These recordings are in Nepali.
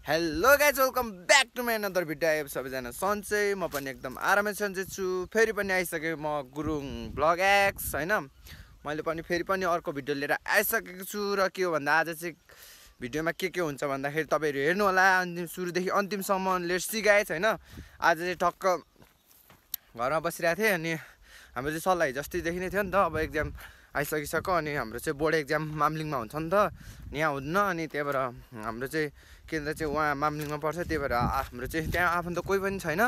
Hello guys welcome back to my another video. आयो सबैजना सन्चै, म पनि एकदम आरामै सन्चै छु। फेरि पनि आइसकेँ म गुरुङ ब्लग एक्स हैन। मैले पनि फेरि पनि अर्को भिडियो लिएर आइसकेको छु र के हो भन्दा आज चाहिँ भिडियोमा के हुन्छ भन्दाखेरि तपाईहरु हेर्नु होला अन्तिम सुरुदेखि अन्तिमसम्म। लेट्स सी गाइज हैन। आज चाहिँ ठक्क घरमा बसिरहेको थिएँ अनि हाम्रो चाहिँ सल्लाह जस्तैदेखि नै थियो नि त। अब एक्जाम आइसकिसक्यो अनि हाम्रो चाहिँ बोर्ड एक्जाम मामलिङमा हुन्छ नि त, यहाँ हुन्न। अनि त्यही भएर हाम्रो चाहिँ केन्द्र चाहिँ उहाँ मामलिङमा पर्छ, त्यही भएर हाम्रो चाहिँ त्यहाँ आफन्त कोही पनि छैन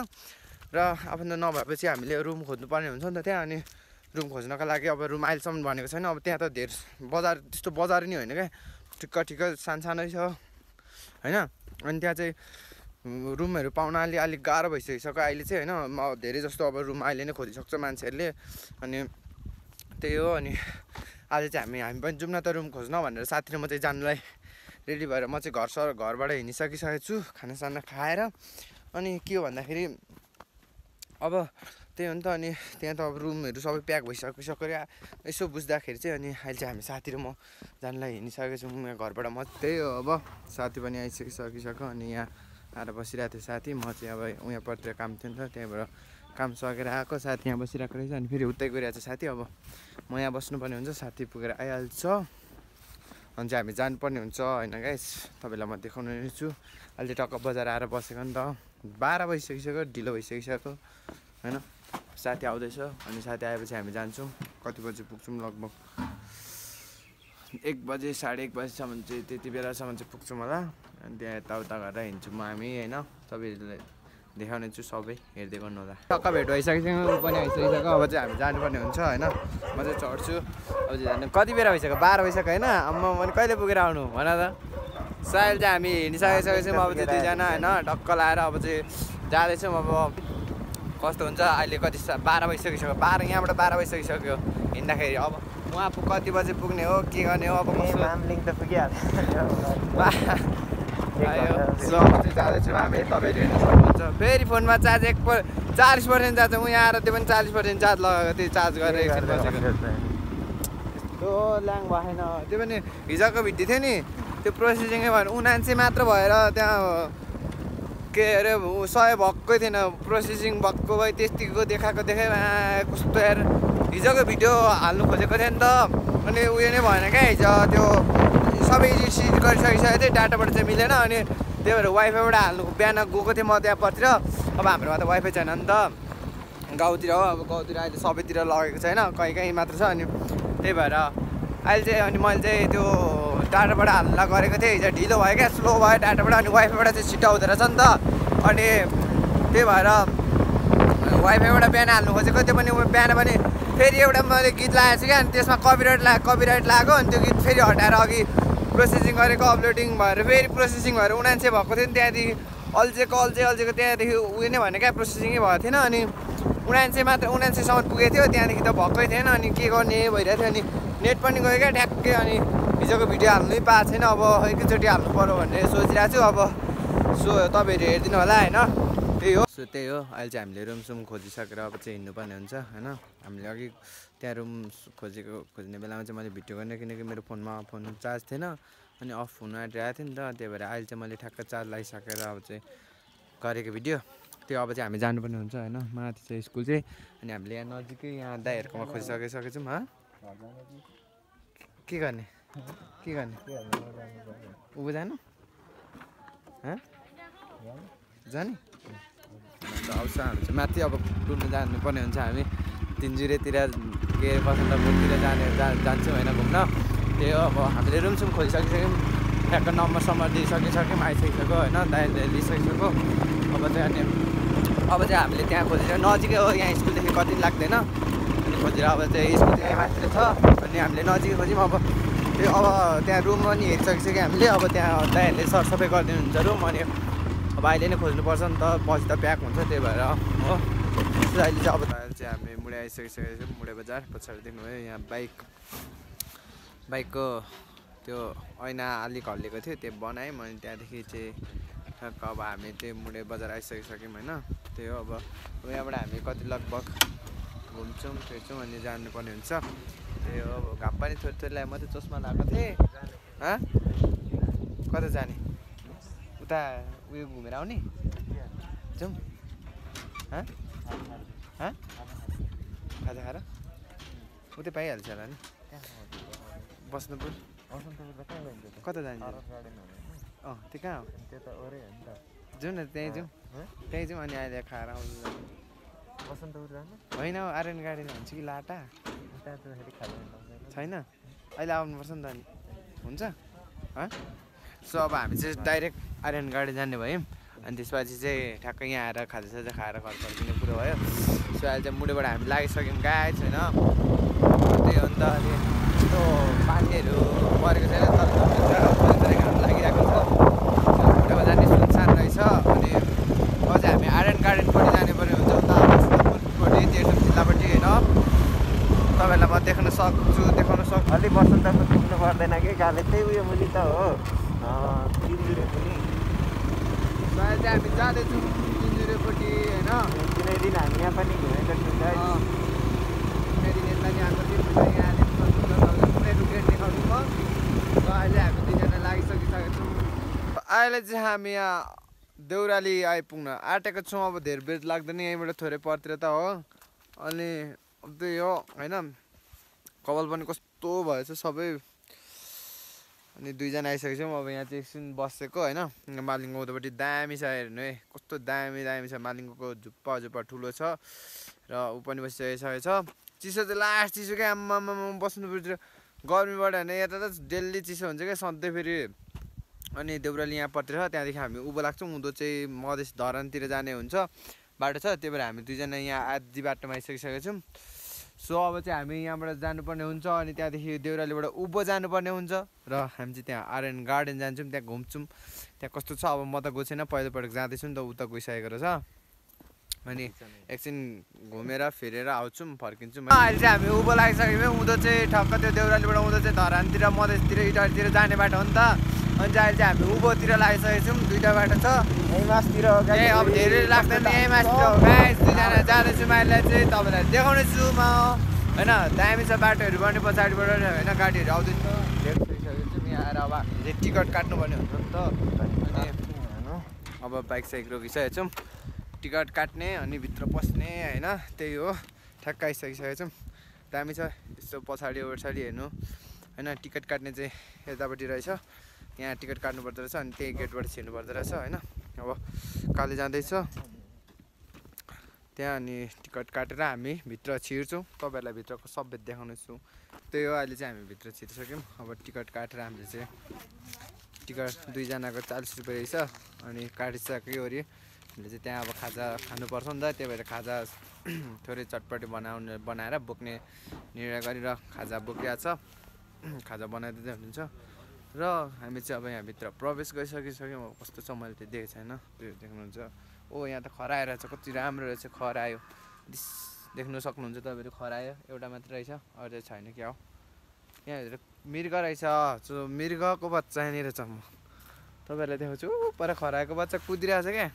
र आफन्त नभएपछि हामीले रुम खोज्नुपर्ने हुन्छ नि त त्यहाँ। अनि रुम खोज्नका लागि अब रुम अहिलेसम्म भनेको छैन। अब त्यहाँ त धेरै बजार त्यस्तो बजार नै होइन क्या, ठिक्क सानसानै छ होइन। अनि त्यहाँ चाहिँ रुमहरू पाउन अलिक गाह्रो भइसकिसक्यो अहिले चाहिँ होइन। धेरै जस्तो अब रुम अहिले नै खोजिसक्छ मान्छेहरूले। अनि त्यही हो। अनि आज चाहिँ हामी पनि जाउँ न त रुम खोज्न भनेर साथी र म चाहिँ जानलाई रेडी भएर म चाहिँ घरबाट हिँडिसकिसकेको छु खानासाना खाएर। अनि के हो भन्दाखेरि अब त्यही हो नि त। अनि त्यहाँ त अब रुमहरू सबै प्याक भइसकिसक्यो यसो बुझ्दाखेरि चाहिँ। अनि अहिले चाहिँ हामी साथी र म जानलाई हिँडिसकेको छौँ यहाँ घरबाट। म त्यही हो अब साथी पनि आइसकिसक्यो। अनि यहाँ आएर बसिरहेको थियो साथी। म चाहिँ अब उहाँपट्टि काम थियो नि त, त्यही भएर काम सकेर आएको साथी यहाँ बसिरहेको रहेछ। अनि फेरि उतै गइरहेको छ साथी। अब म यहाँ बस्नुपर्ने हुन्छ, साथी पुगेर आइहाल्छ। अनि चाहिँ हामी जानुपर्ने हुन्छ होइन गाइस। तपाईँलाई म देखाउने नै छु। अहिले चाहिँ टक्क बजार आएर बसेको नि त, 12 बजिसकिसक्यो, ढिलो भइसकिसक्यो होइन। साथी आउँदैछ अनि साथी आएपछि हामी जान्छौँ। कति बजी पुग्छौँ लगभग 1 बजे 1:30 बजीसम्म चाहिँ, त्यति बेलासम्म चाहिँ पुग्छौँ होला। अनि त्यहाँ यताउता गरेर हिँड्छौँ हामी होइन। तपाईँहरूलाई देखाउने छु, सबै हेर्दै गर्नु होला। टक्क भेट भइसकिसक्यो, ऊ पनि आइसकिसक्यो। अब चाहिँ हामी जानुपर्ने हुन्छ होइन। म चाहिँ चढ्छु अब चाहिँ जानु। कति बेला भइसक्यो? 12 भइसक्यो होइन। म भने कहिले पुगेर आउनु भन त। साइल चाहिँ हामी हिँडिसकेको छौँ अब चाहिँ 2जना होइन। ढक्क लाएर अब चाहिँ जाँदैछौँ। अब कस्तो हुन्छ अहिले कति 12 भइसकिसक्यो। यहाँबाट 12 भइसकिसक्यो हिँड्दाखेरि। अब उहाँ कति बजी पुग्ने हो, के गर्ने हो, अब मामलिङ त पुगिहाल्छ। जाँदैछौँ हामी, तपाईँले हेर्न सक्नुहुन्छ। फेरि फोनमा चार्ज 40% चार्ज उहाँ आएर त्यो पनि 40% चार्ज लगाएको थियो, चार्ज गरेर एकछिन बसेको। यस्तो ल्याङ भएन त्यो पनि। हिजोको भिडियो थियो नि त्यो प्रोसेसिङै भएर 79 मात्र भएर त्यहाँ के अरे 100 भक्कै थिएन, प्रोसेसिङ भक्को भए त्यतिको देखाएको कस्तो यार। हिजोको भिडियो हाल्नु खोजेको थियो नि त, अनि उयो नै भएन क्या हिजो। त्यो सबै रिसिभ गरिसकिसकेको थिएँ, डाटाबाट चाहिँ मिलेन। अनि त्यही भएर वाइफाईबाट हाल्नु बिहान गएको थिएँ म त्यहाँपट्टि। अब हाम्रोमा त वाइफाई छैन नि त गाउँतिर हो। अब गाउँतिर अहिले सबैतिर लगेको छैन, कहीँ मात्र छ। अनि त्यही भएर अहिले चाहिँ अनि मैले चाहिँ त्यो डाटाबाट हाल्न गरेको थिएँ। हिजो ढिलो भयो क्या, स्लो भयो डाटाबाट। अनि वाइफाईबाट चाहिँ छिटो हुँदो रहेछ नि त। अनि त्यही भएर वाइफाईबाट बिहान हाल्नु खोजेको त्यो पनि। बिहान पनि फेरि एउटा मैले गीत लगाएको छु क्या, अनि त्यसमा कपिराइट लाग्यो। अनि त्यो गीत फेरि हटाएर अघि प्रोसेसिङ गरेको अपलोडिङ भएर फेरि प्रोसेसिङ भएर 79 भएको थियो नि। त्यहाँदेखि अल्झेको त्यहाँदेखि उयो नै भने क्या, प्रोसेसिङै भएको थिएन। अनि 79 मात्र 79सम्म पुगेको थियो, त्यहाँदेखि त भएकै थिएन। अनि के गर्ने भइरहेको थियो। अनि नेट पनि गयो क्या ठ्याक्कै। अनि हिजोको भिडियो हाल्नै पाएको छैन, अब एकैचोटि हाल्नु पऱ्यो भनेर सोचिरहेको छु। अब तपाईँहरू हेरिदिनु होला होइन। त्यही हो अहिले चाहिँ हामीले रुमसुम खोजिसकेर अब चाहिँ हिँड्नुपर्ने हुन्छ होइन। हामीले अघि त्यहाँ रुम खोज्ने बेलामा चाहिँ मैले भिडियो गर्ने, किनकि मेरो फोन चार्ज थिएन अनि अफ हुन आँटिरहेको थियो नि त। त्यही भएर अहिले चाहिँ मैले ठ्याक्क चार्ज लगाइसकेर अब चाहिँ गरेको भिडियो त्यो। अब चाहिँ हामी जानुपर्ने हुन्छ होइन, माथि चाहिँ स्कुल चाहिँ। अनि हामीले यहाँ नजिकै यहाँ दाइहरूकोमा खोजिसकेको छौँ। के गर्ने ऊ जानु जाने आउँछ। हामी चाहिँ माथि अब डुल्नु जानुपर्ने हुन्छ। हामी तिनजुरेतिर के बसन्तपुरतिर जान्छौँ होइन घुम्न। त्यही हो। अब हामीले रुमसुम खोजिसकिसक्यौँ, ठ्याक्क नम्बरसम्म दिइसकिसक्यौँ, आइसकिसक्यो होइन, दाइले लिइसकिसक्यो। अब चाहिँ हामीले त्यहाँ खोजेर नजिकै हो, यहाँ स्कुलदेखि कति लाग्दैन। अनि खोजेर अब चाहिँ स्कुलदेखि मात्र छ। अनि हामीले नजिकै खोज्यौँ। अब त्यहाँ रुम पनि हेरिसकिसक्यो हामीले। अब त्यहाँ दाइहरूले सरसफाइ गरिदिनुहुन्छ रुम। अनि अब अहिले नै खोज्नुपर्छ नि त, पछि त प्याक हुन्छ, त्यही भएर हो। अहिले चाहिँ हामी मुडे आइसकिसकेको छौँ, मुडे बजार। पछाडि देख्नुभयो यहाँ बाइकको त्यो ऐना अलिक हल्लिएको थियो, त्यो बनाएँ अनि त्यहाँदेखि चाहिँ ठ्याक्क अब हामी चाहिँ मुडे बजार आइसकिसक्यौँ होइन। त्यही हो। अब यहाँबाट हामी कति लगभग घुम्छौँ फिर्छौँ अनि जानुपर्ने हुन्छ। त्यही हो। अब घाम पनि थोरै ल्याए, म चाहिँ चस्मा लगाएको थिएँ। कता जाने? उता उयो घुमेर आउने जाउँ खाजा खाएर उतै पाइहाल्छ होला नि बस्नुपुर कता जान्छ त्यो कहाँ हो जाउँ न त्यहीँ जाउँ अनि अहिले खाएर आउनु होइन आर्यन गार्डन हुन्छ कि लाटा छैन अहिले आउनुपर्छ नि त अनि हुन्छ सो अब हामी चाहिँ डाइरेक्ट आर्यन गार्डन जाने भयौँ अनि त्यसपछि चाहिँ ठ्याक्कै यहाँ आएर खाजासाजा खाएर घर फर्किने कुरो भयो सो अहिले चाहिँ मुडेबाट हामी लागिसक्यौँ गाई छैन त्यही अन्त अहिले यस्तो पानीहरू परेको छैन तर घाम लागिरहेको छ मुडेमा जाने सुनसान रहेछ अनि अझै हामी आर्यन गार्डनपट्टि जाने पर्ने हुन्छ उता मुस्तापुरपट्टि तेर्सोक जिल्लापट्टि होइन तपाईँहरूलाई म देखाउन सक्छु अलि बसन्तपुर पुग्नु पर्दैन कि गाले त्यही उयो मुनि त हो तिनजुरे मुनि अहिले चाहिँ हामी जाँदैछौँ तिनजुरेपट्टि होइन कुनै दिन हामी यहाँ पनि घुमेको छौँ कुनै दिन यता नि आएको थियो यहाँ कुनै रुकेट देखाउँछु म र अहिले हामी दुईजना लागिसकिसकेको छौँ अहिले चाहिँ हामी यहाँ देउराली आइपुग्न आँटेको छौँ अब धेरै बेर लाग्दैन यहीँबाट थोरै परतिर त हो अनि त्यही हो होइन कपाल पनि कस्तो भएछ सबै अनि दुईजना आइसकेको छौँ अब यहाँ चाहिँ एकछिन बसेको होइन मालिङको उतापट्टि दामी छ हेर्नु है कस्तो दामी छ मालिङको झुप्पा ठुलो छ र ऊ पनि बसिसकेको छ चिसो चाहिँ लास्ट चिसो क्या आम्मामा बस्नुपर्छ गर्मीबाट होइन यता त डेली चिसो हुन्छ क्या सधैँ फेरि अनि देउराली यहाँपट्टि छ त्यहाँदेखि हामी उँभो लाग्छौँ उँधो चाहिँ मधेस धरानतिर जाने हुन्छ बाटो छ त्यही भएर हामी दुईजना यहाँ आधी बाटोमा आइसकिसकेको छौँ सो अब चाहिँ हामी यहाँबाट जानुपर्ने हुन्छ अनि त्यहाँदेखि देउरालीबाट उँभो जानुपर्ने हुन्छ र हामी चाहिँ त्यहाँ आर्यन गार्डन जान्छौँ त्यहाँ घुम्छौँ त्यहाँ कस्तो छ अब म त गएको छैन पहिलोपटक जाँदैछु नि त उता गइसकेको रहेछ अनि एकछिन घुमेर फिरेर आउँछौँ फर्किन्छौँ अहिले चाहिँ हामी उँभो लागिसक्यौँ उँधो चाहिँ ठक्क त्यो देउरालीबाट उँधो चाहिँ धरानतिर मधेसतिर इटारतिर जाने बाटो हो नि त अनि चाहिँ अहिले चाहिँ हामी उँभोतिर लागिसकेको छौँ दुईवटा बाटो छ यही मासतिर अब धेरै लाग्दैन यही मासतिर हो गाइस दुईजना जाँदैछौँ अहिले चाहिँ तपाईँलाई देखाउने छु म होइन दामी छ बाटोहरू पनि पछाडिबाट होइन गाडीहरू आउँदैछ धेरै सकिसकेको छौँ यहाँ आएर अब हामीले टिकट काट्नुपर्ने हुन्छ नि त अनि अब बाइक साइक रोकिसकेको छौँ टिकट काट्ने अनि भित्र पस्ने होइन त्यही हो ठ्याक्क आइसकिसकेको छौँ दामी छ यसो पछाडि हेर्नु होइन टिकट काट्ने चाहिँ यतापट्टि रहेछ यहाँ टिकट काट्नु पर्दो रहेछ अनि त्यही गेटबाट छिर्नु पर्दो रहेछ होइन अब काले जाँदैछ त्यहाँ अनि टिकट काटेर हामी भित्र छिर्छौँ तपाईँहरूलाई भित्रको सबै देखाउने छु त्यही हो अहिले चाहिँ हामी भित्र छिरिसक्यौँ अब टिकट काटेर हामीले चाहिँ टिकट दुईजनाको 40 रुपियाँ रहेछ अनि काटिसक्यो वरि हामीले चाहिँ त्यहाँ अब खाजा खानुपर्छ नि त त्यही भएर खाजा थोरै चटपटी बनाएर बोक्ने निर्णय गरेर खाजा बोकिया छ खाजा बनाइदिँदै हुनुहुन्छ र हामी चाहिँ अब यहाँभित्र प्रवेश गरिसकिसक्यौँ अब कस्तो छ मैले त्यो देखेको छैन त्यो देख्नुहुन्छ ओ यहाँ त खरायो रहेछ कति राम्रो रहेछ खरायो देख्नु सक्नुहुन्छ तपाईँहरू खरायो एउटा मात्र रहेछ अरू चाहिँ छैन क्या हो यहाँभित्र मृग रहेछ मृगको बच्चा यहाँनिर छ म तपाईँहरूलाई देखाउँछु पर खरायोको बच्चा कुदिरहेको छ क्या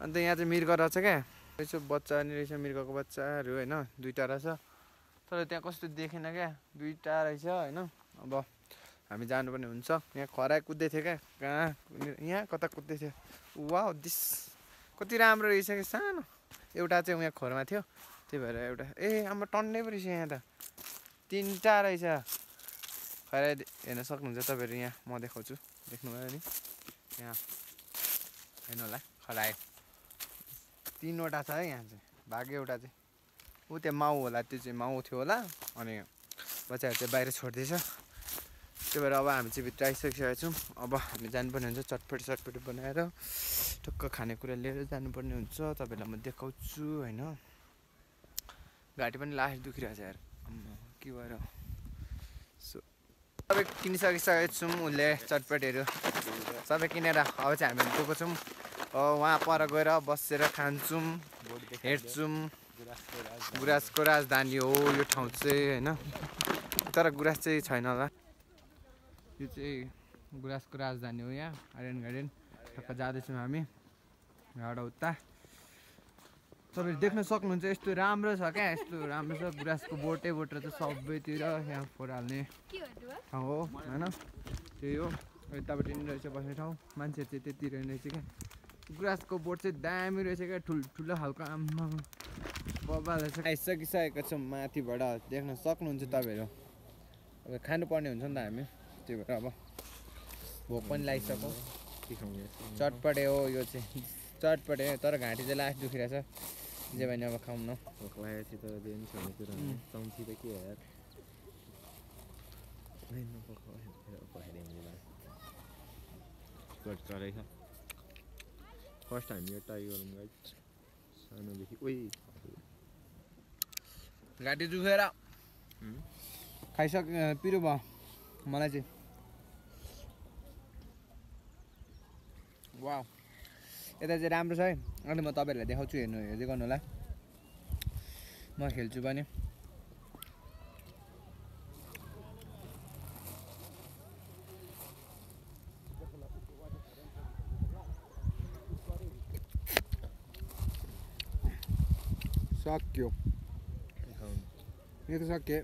अन्त यहाँ चाहिँ मृग रहेछ क्या यसो बच्चा नि रहेछ मृगको बच्चाहरू होइन दुईवटा रहेछ तर त्यहाँ कस्तो देखेन क्या दुईवटा रहेछ होइन अब हामी जानुपर्ने हुन्छ यहाँ खरायो कुद्दै थियो क्या कहाँ यहाँ कता कुद्दै थियो वाउ दिस कति राम्रो रहेछ क्या सानो एउटा चाहिँ यहाँ खोरमा थियो त्यही भएर एउटा आमा टन्नै पो रहेछ यहाँ त 3टा रहेछ खरायो हेर्न सक्नुहुन्छ तपाईँहरू यहाँ म देखाउँछु देख्नुभयो नि यहाँ हेर्नु होला खरायो 3वटा छ है यहाँ चाहिँ भाग्यो एउटा चाहिँ ऊ त्यो माउ होला त्यो चाहिँ माउ थियो होला अनि बच्चाहरू चाहिँ बाहिर छोड्दैछ त्यही भएर अब हामी चाहिँ भित्र आइसकिसकेका छौँ अब हामी जानुपर्ने हुन्छ चटपटी बनाएर टक्क खानेकुरा लिएर जानुपर्ने हुन्छ तपाईँलाई म देखाउँछु होइन घाँटी पनि लास्ट दुखिरहेछ यार के भएर सो सबै किनिसकिसकेको छौँ उसले चटपटीहरू सबै किनेर अब चाहिँ हामी गएको छौँ वहाँ पर गएर बसेर खान्छौँ हेर्छौँ गुराँसको राजधानी हो यो ठाउँ चाहिँ होइन तर गुराँस चाहिँ छैन होला यो चाहिँ गुराँसको राजधानी हो यहाँ आर्यन गार्डन टक्क जाँदैछौँ हामी यहाँबाट उता तपाईँहरू देख्न सक्नुहुन्छ यस्तो राम्रो छ क्या यस्तो राम्रो छ गुराँसको बोट रहेछ सबैतिर यहाँ फोहोर हाल्ने ठाउँ हो होइन त्यही हो यतापट्टि नि रहेछ बस्ने ठाउँ मान्छेहरू चाहिँ त्यति रहेछ क्या ग्रासको बोट चाहिँ दामी रहेछ क्या ठुलो खालको आम्मा बब्बा रहेछ आइसकिसकेको छौँ माथिबाट देख्न सक्नुहुन्छ तपाईँहरू अब खानुपर्ने हुन्छ नि त हामी त्यही भएर अब भोक पनि लागिसक्यो चटपटे हो यो चाहिँ चटपटे तर घाँटी चाहिँ लास्ट दुखिरहेछ जे भने अब खाउँ न भोक लागेपछि त दिनु छोड्ने कुरा चम्ची त के हो यार रहेछ फर्स्ट हामी यो ट्राई गरौँ गाइस सानोदेखि ओइ घाँटी दुखेर खाइसक पिरो भयो मलाई चाहिँ वाउ यता चाहिँ राम्रो छ है अनि म तपाईँहरूलाई देखाउँछु हेर्दै गर्नु होला म खेल्छु पनि सक्यो यो त सक्यो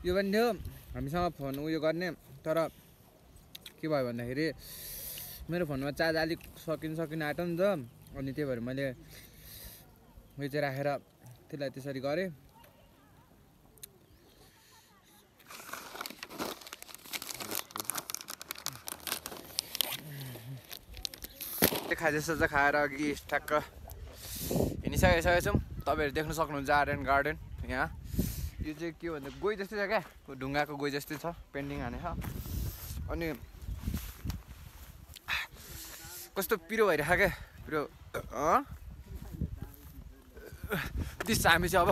यो पनि थियो हामीसँग फोन उयो गर्ने तर के भयो भन्दाखेरि मेरो फोनमा चार्ज अलिक सकिन आँट्यो नि त अनि त्यही भएर मैले उयो चाहिँ राखेर त्यसलाई त्यसरी गरेँ खाजेसो चाहिँ खाएर अघि ठ्याक्क हिँडिसकेको छौँ तपाईँहरू देख्न सक्नुहुन्छ गार्डन यहाँ यो चाहिँ के भन्दा गोई जस्तै छ क्या ढुङ्गाको गोई जस्तै छ पेन्टिङ हानेछ अनि कस्तो पिरो भइरहेको क्या पिरो दिस हामी चाहिँ अब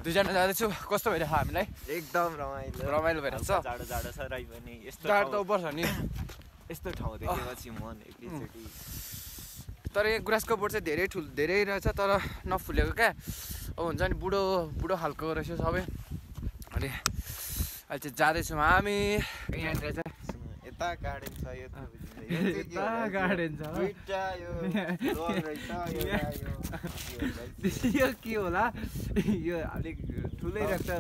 दुईजना जाँदैछु कस्तो भइरहेको हामीलाई एकदम रमाइलो भइरहेको छ जाडो छ रै पनि यस्तो जाडो त उपर छ नि यस्तो ठाउँ देखेपछि मन एकैचोटि तर यो गुराँसको बोट चाहिँ धेरै रहेछ तर नफुलेको क्या अब हुन्छ नि बुढो खालको रहेछ सबै अनि अहिले चाहिँ जाँदैछौँ हामी यहाँनिर चाहिँ यता गार्डन छ गार्डन छ यो के होला यो अलिक ठुलै रहेछ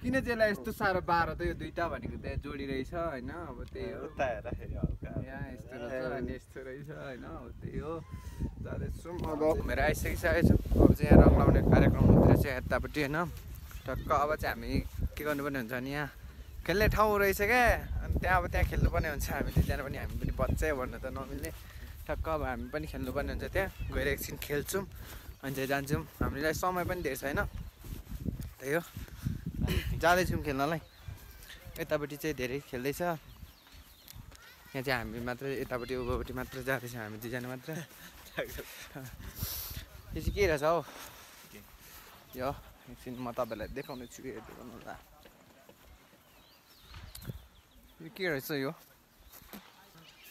किन चाहिँ यसलाई यस्तो साह्रो बाह्र त यो दुइटा भनेको त्यहाँ जोडिरहेछ होइन अब त्यही हो यहाँ यस्तो रहेछ अनि यस्तो रहेछ होइन अब त्यही हो जाँदैछौँ अब घुमेर आइसकिसकेको छु अब चाहिँ यहाँ रङ लाउने कार्यक्रम हुँदो रहेछ यतापट्टि होइन टक्क अब चाहिँ हामी के गर्नुपर्ने हुन्छ भने यहाँ खेल्ने ठाउँ रहेछ क्या अनि त्यहाँ अब त्यहाँ खेल्नुपर्ने हुन्छ हामी दुईजना पनि हामी पनि बच्चै भन्नु त नमिल्ने टक्क अब हामी पनि खेल्नुपर्ने हुन्छ त्यहाँ गएर एकछिन खेल्छौँ अनि चाहिँ जान्छौँ हामीलाई समय पनि धेरै छैन त्यही हो जाँदैछौँ खेल्नलाई यतापट्टि चाहिँ धेरै खेल्दैछ यहाँ चाहिँ हामी मात्र यतापट्टि उभोपट्टि मात्र जाँदैछ हामी दुईजना मात्र यो चाहिँ के रहेछ हौ यो एकछिन म तपाईँलाई देखाउने छु हेर्दै गर्नु होला यो के रहेछ यो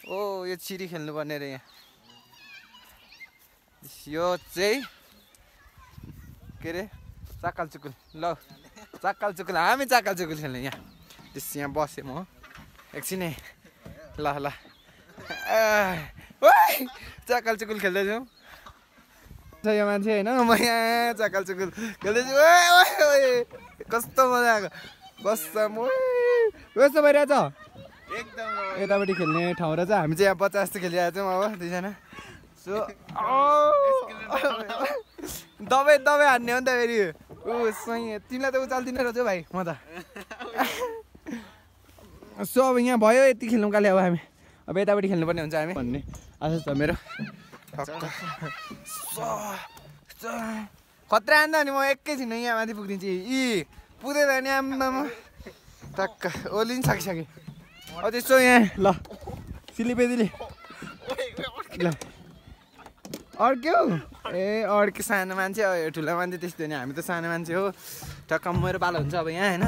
ओ यो चिरी खेल्नुपर्ने रे यहाँ यो चाहिँ के अरे चाकल चुकुल ल चाकल चुकुल हामी चाकल चुकुल खेल्ने यहाँ त्यस यहाँ बसेँ म एकछिन है ल चाकल चुकुल खेल्दैछौँ यो मान्छे होइन म यहाँ चाकल चुकुल खेल्दैछु कस्तो मजा आएको बस्छ म कस्तो भइरहेछ एकदम यतापट्टि खेल्ने ठाउँ रहेछ हामी चाहिँ यहाँ 50 जस्तो खेलिरहेको छौँ अब दुईजना सो दबाई हान्ने हो नि त फेरि तिमीलाई त उचाल्दिनँ रहेछ भाइ म त सो अब यहाँ भयो यति खेल्नु काले अब हामी अब यतापट्टि खेल्नुपर्ने हुन्छ हामी भन्ने आशा छ मेरो खतरा आन्दा नि म एकैछिन यहाँ माथि पुगिदिन्छु यी पुग्दैन नि आम्मामा टक्क ओली नि सकिसकेँ अब त्यस्तो यहाँ ल सिलिपेदिले ल अर्क्यो ए अर्को सानो मान्छे अब ठुलो मान्छे त्यस्तो नि हामी त सानो मान्छे हो टक्क मेरो पालो हुन्छ अब यहाँ होइन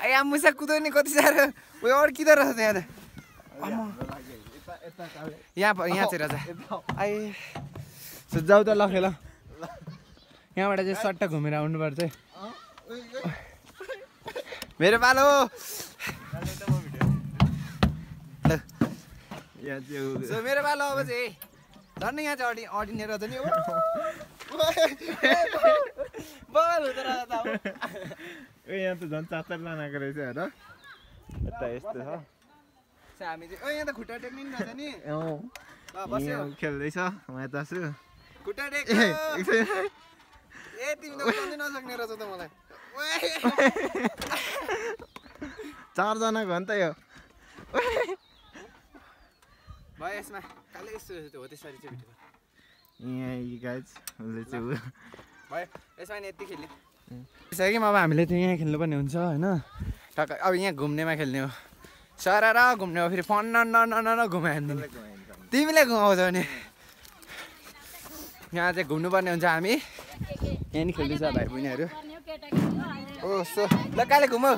यहाँ मुसा कुदो नि कति साह्रो उयो अड्किँदो रहेछ यहाँ त यहाँ चाहिँ रहेछ आइ जाऊ त ल खेल यहाँबाट चाहिँ सट्टा घुमेर आउनुपर्छ है मेरो पालो यहाँ चाहिँ सो मेरो पालो अब चाहिँ झन् यहाँ चाहिँ अडिने रहेछ नि बल हुँदो रहेछ अब यहाँ त झन् 4-4 जनाको रहेछ हेर यता यस्तो छ हामी चाहिँ यहाँ त खुट्टा टेक्ने नि रहेछ नि ल बस्यो खेल्दैछ म यता छु खुट्टा टेक ए तिमीले उठाउनै नसक्ने रहेछ त मलाई 4 जनाको हो नि त यो भयो यसमा काले यस्तो हो त्यसरी चाहिँ भिडियो यहाँ गाइज उसले चाहिँ भयो यसमा नि यति खेल्ने कि अब हामीले चाहिँ यहाँ खेल्नुपर्ने हुन्छ होइन टक्क अब यहाँ घुम्नेमा खेल्ने हो सर घुम्ने हो फेरि फन न घुमाइदिनु तिमीले घुमाउँछौ नि यहाँ चाहिँ घुम्नुपर्ने हुन्छ हामी यहाँ नि खेल्दैछ भाइ बहिनीहरू ओ सो ल काले घुमाऊ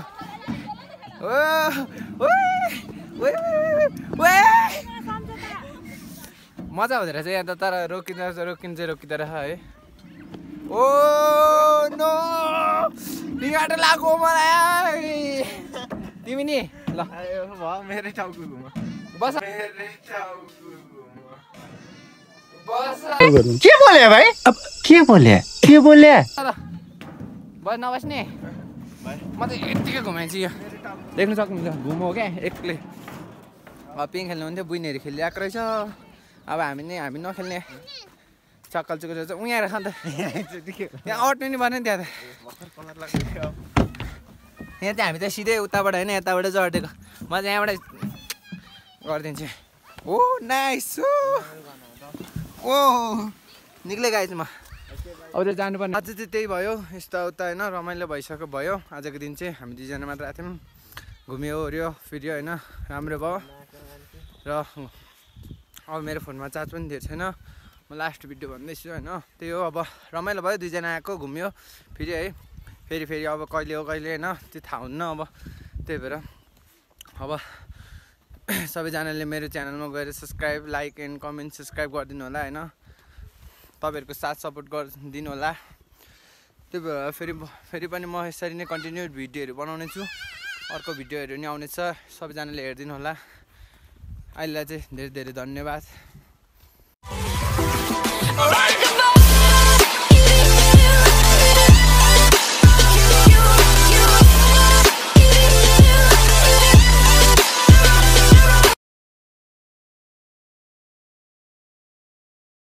मजा हुँदो रहेछ यहाँ त तर रोकिँदो रहेछ है ओ नो बिगाटो लाग्यो मलाई तिमी नि ल मेरै टाउको घुमा बस के बोले भाइ अब के बोले बस नबस्ने म त यत्तिकै घुमाइन्छु यो देख्नु सक्नुहुन्छ घुमो क्या एक्लै अब पिङ खेल्नु हुन्थ्यो बुइनेहरू खेलिरहेको रहेछ अब हामी नखेल्ने चक्कल चुक्कल छ उहाँ रहेछ नि त यहाँ अट्नु नि पर्ने त्यहाँ त यहाँ चाहिँ हामी त सिधै उताबाट होइन यताबाट चाहिँ अटेको म चाहिँ यहाँबाट गरिदिन्छु ओ नाइस ओ निक्लै गएछु म अब चाहिँ जानुपर्ने आज चाहिँ त्यही भयो यताउता होइन रमाइलो भइसक्यो भयो आजको दिन चाहिँ हामी दुईजना मात्र आएको थियौँ घुम्यो ओऱ्यो फिर्यो होइन राम्रो भयो र अब मेरो फोनमा चार्ज पनि धेरै छैन म लास्ट भिडियो भन्दैछु होइन त्यही हो अब रमाइलो भयो दुईजना आएको घुम्यो फेरि है फेरि अब कहिले हो कहिले होइन त्यो थाहा हुन्न अब त्यही भएर अब सबैजनाले मेरो च्यानलमा गएर subscribe like and comment subscribe गरिदिनु होला होइन तपाईँहरूको साथ सपोर्ट गरिदिनु होला त्यही भएर फेरि पनि म यसरी नै कन्टिन्यू भिडियोहरू बनाउने छु अर्को भिडियोहरू नि आउनेछ सबैजनाले हेरिदिनु होला अहिलेलाई चाहिँ धेरै धेरै धन्यवाद